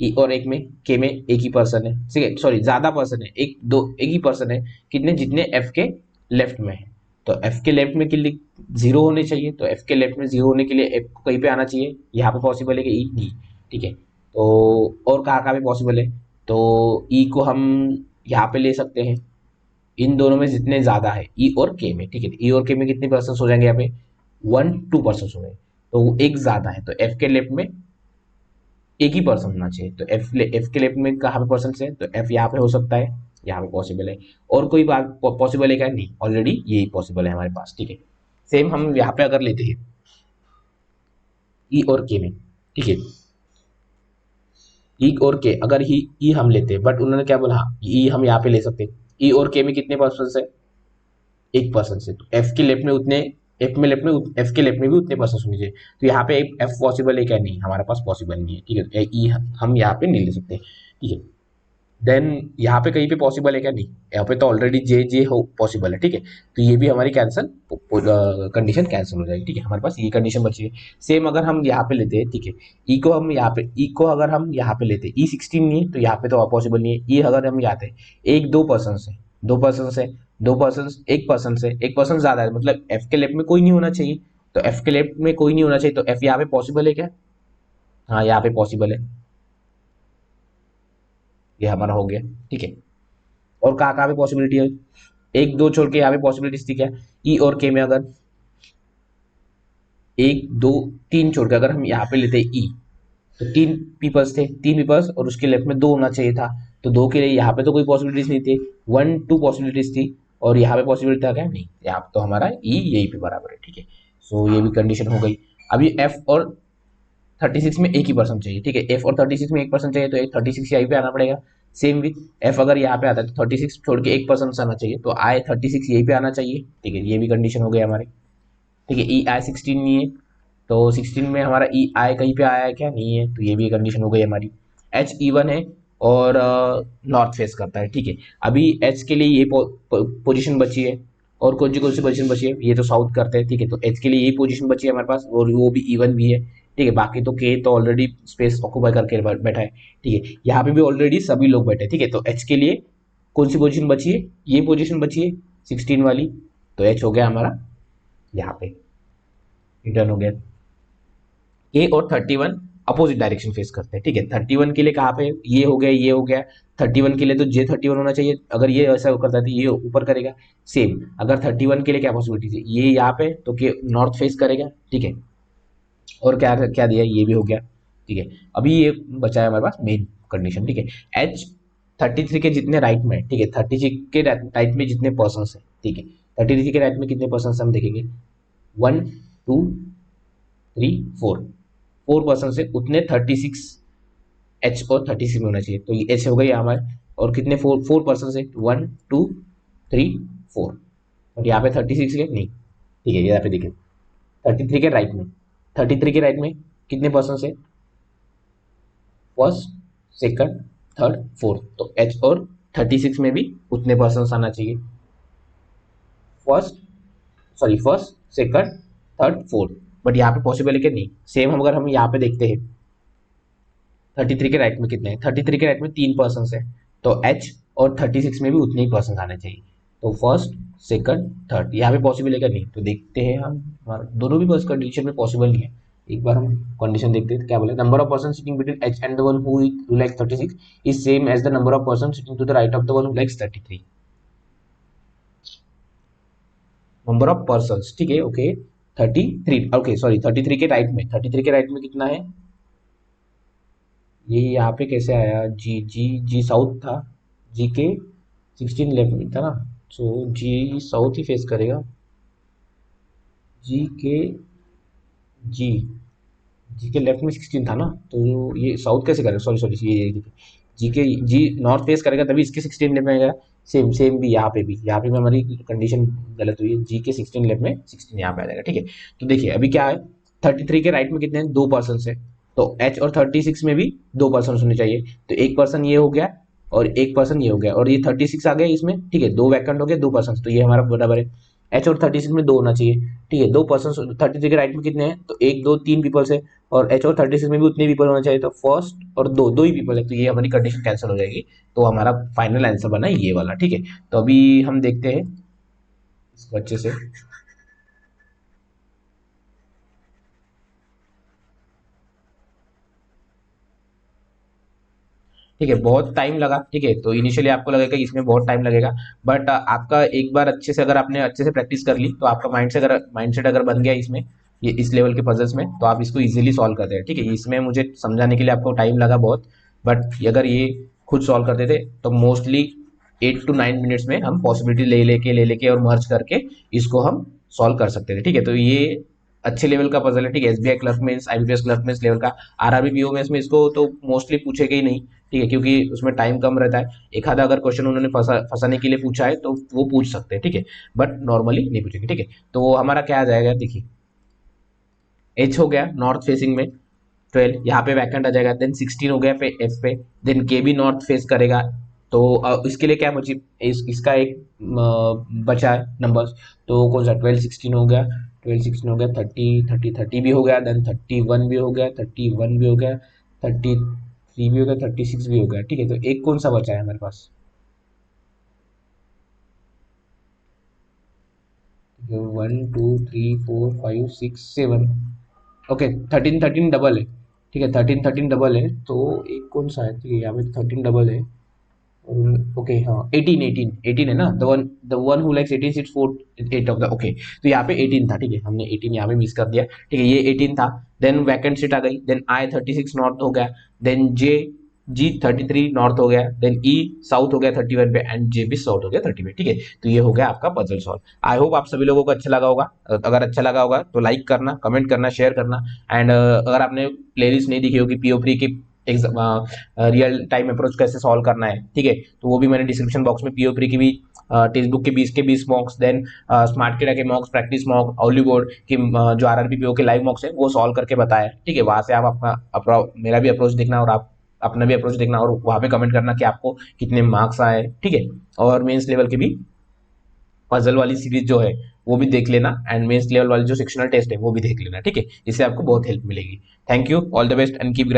S1: ई और एक में, के में एक ही पर्सन है, ठीक है, सॉरी ज्यादा पर्सन है, एक दो एक ही पर्सन है, कितने, जितने एफ के लेफ्ट में है। तो एफ के लेफ्ट में के लिए 0 होने चाहिए, तो एफ के लेफ्ट में 0 होने के लिए एफ को कहीं पे आना चाहिए, यहाँ पे पॉसिबल है कि ई नहीं, ठीक है। तो और कहाँ कहाँ पे पॉसिबल है, तो ई को हम यहाँ पे ले सकते हैं, इन दोनों में जितने ज्यादा है, ई और के में, ठीक है। ई और के में कितने पर्सन हो जाएंगे, यहाँ पे 1 2 पर्सन हो गए, तो वो एक ज्यादा है। तो एफ के लेफ्ट में एक ही पर्सन होना चाहिए, तो एफ के लेफ्ट में कहाँ पे पर्सन है, तो एफ यहाँ पे हो सकता है, यहाँ पे पॉसिबल है। और कोई बात पॉसिबल है क्या, नहीं, ऑलरेडी यही पॉसिबल है हमारे पास, ठीक है। सेम हम यहाँ पे अगर लेते हैं ई और के में, ठीक है, ई और के अगर ही ई हम लेते हैं, बट उन्होंने क्या बोला, ई हम यहाँ पे ले सकते हैं। ई और के में कितने पर्सन है, एक पर्सन से, तो एफ के लेफ्ट में उतने, एफ के लेफ्ट में भी उतने पर्सन होने चाहिए। तो यहाँ पे एफ पॉसिबल है क्या, नहीं, हमारे पास पॉसिबल नहीं है, ठीक है। ई हम यहाँ पे नहीं ले सकते, ठीक है। देन यहाँ पे कहीं पे पॉसिबल है क्या, नहीं, यहाँ पे तो ऑलरेडी जे जे हो पॉसिबल है, ठीक है। तो ये भी हमारी कैंसल कंडीशन कैंसिल हो जाएगी, ठीक है। हमारे पास ये कंडीशन बची है। सेम अगर हम यहाँ पे लेते हैं, ठीक है, ई को हम यहाँ पे, ई को अगर हम यहाँ पे लेते हैं, E16 नहीं है, तो यहाँ पे तो पॉसिबल नहीं है। ई अगर हम यहाँ पे एक दो पर्सन से, दो पर्सन से, दो पर्सन, एक पर्सन से, एक पर्सन ज्यादा है, मतलब एफ के लेफ्ट में कोई नहीं होना चाहिए। तो एफ के लेफ्ट में कोई नहीं होना चाहिए, तो एफ यहाँ पे पॉसिबल है क्या, हाँ यहाँ पे पॉसिबल है, ये हमारा हो गया, ठीक है। और कहाँ कहाँ पे पॉसिबिलिटी है, एक दो छोड़ के यहाँ पे पॉसिबिलिटीज थी क्या, ई और के में अगर एक दो तीन छोड़ के अगर हम यहाँ पे लेते ई, तो तीन पीपल्स थे, तीन पीपल्स और उसके लेफ्ट में दो होना चाहिए था, तो दो के लिए यहाँ पे तो कोई पॉसिबिलिटीज नहीं थी, 1 2 पॉसिबिलिटीज थी, और यहाँ पे पॉसिबिलिटी था क्या, नहीं, यहाँ तो हमारा ई यही पे बराबर है, ठीक है। सो ये भी कंडीशन हो गई। अभी एफ और 36 में एक ही पर्सन चाहिए, ठीक है। एफ और 36 में एक पर्सन चाहिए, तो 36 यहीं पे आना पड़ेगा, सेम विथ एफ अगर यहाँ पे आता है तो 36 छोड़ के 1% आना चाहिए, तो आई 36 यहीं पे आना चाहिए। ठीक है, ये भी कंडीशन हो गई हमारी। ठीक है, ई आई 16 नहीं है, तो 16 में हमारा ई आई कहीं पे आया है क्या, नहीं है, तो ये भी कंडीशन हो गई हमारी। एच इवन है और नॉर्थ फेस करता है। ठीक है, अभी एच के लिए ये पोजीशन बची है, और कौन सी पोजीशन बची है, ये तो साउथ करते हैं। ठीक है, तो एच के लिए यही पोजीशन बची है हमारे पास, और वो भी इवन भी है। ठीक है, बाकी तो के तो ऑलरेडी स्पेस ऑक्यूपाई करके बैठा है। ठीक है, यहाँ पे भी ऑलरेडी सभी लोग बैठे हैं। ठीक है, तो एच के लिए कौन सी पोजीशन बची है, ये पोजीशन बची है 16 वाली, तो एच हो गया हमारा यहाँ पे, रिटर्न हो गया। ए और 31 अपोजिट डायरेक्शन फेस करते हैं। ठीक है, 31 के लिए कहाँ पे, ये हो गया, ये हो गया। 31 के लिए तो जे 31 होना चाहिए, अगर ये ऐसा करता है तो ये ऊपर करेगा। सेम अगर 31 के लिए क्या पॉसिबिलिटी है, ये यहाँ पे तो के नॉर्थ फेस करेगा। ठीक है, और क्या क्या दिया, ये भी हो गया। ठीक है, अभी ये बचा है हमारे पास मेन कंडीशन। ठीक है, एच 33 के जितने राइट में, ठीक है, 33 के राइट में जितने पर्सन है। ठीक है, 33 के राइट में कितने पर्सन हम देखेंगे, 1 2 3 4 4% से उतने 36 एच और 36 में होना चाहिए, तो ये एच हो गई हमारे, और कितने 4% से 1 2 3 4, और यहाँ पे 36 के नहीं। ठीक है, यहाँ पे देखिए 33 के राइट में, 33 के राइट में कितने पर्सन से, फर्स्ट सेकंड थर्ड फोर्थ, तो एच और 36 में भी उतने पर्सन आना चाहिए। First second third fourth, but यहाँ पे पॉसिबल है कि नहीं। सेम हम अगर हम यहाँ पे देखते हैं 33 के राइट में कितने हैं, 33 के राइट में 3% है, तो एच और 36 में भी उतने ही पर्सन आने चाहिए। तो फर्स्ट सेकंड थर्ड यहाँ पे पॉसिबल है क्या, नहीं, तो देखते हैं हम, दोनों भी बस कंडीशन में पॉसिबल नहीं है। एक बार हम कंडीशन देखते हैं क्या बोले, number of person sitting between H and the one who likes 36 is same as the number of person sitting to the right of the one who likes 33। Number of person, ठीक है, okay 33, okay sorry 33 के right में, 33 के right में कितना है, ये यहाँ पे कैसे आया, जी जी जी साउथ था, जी के 16 लेफ्ट में था ना, सो जी साउथ ही फेस करेगा, जी के जी जी के लेफ्ट में 16 था ना, तो ये साउथ कैसे करेगा, सॉरी सॉरी ये जी के जी नॉर्थ फेस करेगा तभी इसके 16 लेफ्ट में आएगा। सेम सेम भी यहाँ पे भी हमारी कंडीशन गलत हुई है, जी के 16 लेफ्ट में 16 यहाँ पे आ जाएगा। ठीक है, तो देखिए अभी क्या है, 33 के राइट में कितने हैं, 2% है, तो एच और 36 में भी 2% होने चाहिए, तो 1% ये हो गया और 1% ये हो गया, और ये 36 आ गया इसमें। ठीक है, 2 वैकेंट हो गए, 2%, तो ये हमारा बराबर है, एच और 36 में 2 होना चाहिए। ठीक है, 2% 33 के राइट में कितने हैं, तो 1 2 3 पीपल्स है, और एच और 36 में भी उतने पीपल होना चाहिए, तो फर्स्ट और दो ही पीपल है, तो ये हमारी कंडीशन कैंसिल हो जाएगी, तो हमारा फाइनल आंसर बना ये वाला। ठीक है, तो अभी हम देखते हैं इसको अच्छे से। ठीक है, बहुत टाइम लगा। ठीक है, तो इनिशियली आपको लगेगा कि इसमें बहुत टाइम लगेगा, बट आपका एक बार अच्छे से, अगर आपने अच्छे से प्रैक्टिस कर ली, तो आपका माइंडसेट अगर बन गया इसमें, ये इस लेवल के पजल्स में, तो आप इसको इजीली सॉल्व करते हैं। ठीक है, इसमें मुझे समझाने के लिए आपको टाइम लगा बहुत, बट अगर ये खुद सॉल्व करते थे तो मोस्टली 8 to 9 मिनट्स में हम पॉसिबिलिटी ले लेके और मर्ज करके इसको हम सॉल्व कर सकते थे। ठीक है, तो ये अच्छे लेवल का पजल है। ठीक है, SBI clerk mains, IBPS clerk mains level का, आरआरबी पीओ में इसको तो मोस्टली पूछेगा ही नहीं। ठीक है, क्योंकि उसमें टाइम कम रहता है, एक आधा अगर क्वेश्चन उन्होंने फंसाने के लिए पूछा है तो वो पूछ सकते हैं। ठीक है, बट नॉर्मली नहीं पूछेंगे। ठीक है, तो हमारा क्या आ जाएगा, देखिए एच हो गया नॉर्थ फेसिंग में 12, यहाँ पे वैकेंट आ जाएगा, देन 16 हो गया पे एफ पे, देन के भी नॉर्थ फेस करेगा, तो इसके लिए क्या बची, इसका एक बचा है नंबर, तो कौन सा 12 16 हो गया, 12 16 हो गया, 30 भी हो गया, देन 31 भी हो गया, 31 भी हो गया, 33 भी हो गया, 36 भी हो गया। ठीक है, तो एक कौन सा बचा है हमारे पास, 1 2 3 4 5 6 7, ओके 13 डबल है। ठीक है, 13 डबल है, तो एक कौन सा है, ठीक है यहाँ पे 13 डबल है, ओके हाँ 18 है ना, the one who likes 18 sits 4 8 of the, okay, तो यहाँ पे 18 था। ठीक है, हमने 18 यहाँ पे मिस कर दिया। ठीक है, ये 18 था, देन वैकेंट सीट आ गई, देन आई 36 नॉर्थ हो गया, देन जे जी 33 नॉर्थ हो गया, देन ई साउथ हो गया 31 पे, एंड जे भी साउथ हो गया 30 पे। ठीक है, तो ये हो गया आपका पजल सॉल्व। आई होप आप सभी लोगों को अच्छा लगा होगा, अगर अच्छा लगा होगा तो लाइक करना, कमेंट करना, शेयर करना, एंड अगर आपने प्लेलिस्ट नहीं देखी होगी पीओ प्री की रियल टाइम अप्रोच कैसे सॉल्व करना है, ठीक है। तो वो भी मैंने डिस्क्रिप्शन बॉक्स में पीओ प्री की भी टेक्स्ट बुक के 20 मॉक्स, देन स्मार्ट किडा के मॉक्स, प्रैक्टिस मॉक, ऑलीवुड की जो आरआरबी पीओ के लाइव मॉक्स है वो सॉल्व करके बताया, ठीक है। वहां से आप अपना मेरा भी अप्रोच देखना और आप अपना भी अप्रोच देखना और वहां पे कमेंट करना कि आपको कितने मार्क्स आए, ठीक है। और मेंस लेवल के भी पजल वाली सीरीज जो है वो भी देख लेना, एंड मेंस लेवल वाली जो सेक्शनल टेस्ट है वो भी देख लेना, ठीक है। इससे आपको बहुत हेल्प मिलेगी। Thank you, all the best and keep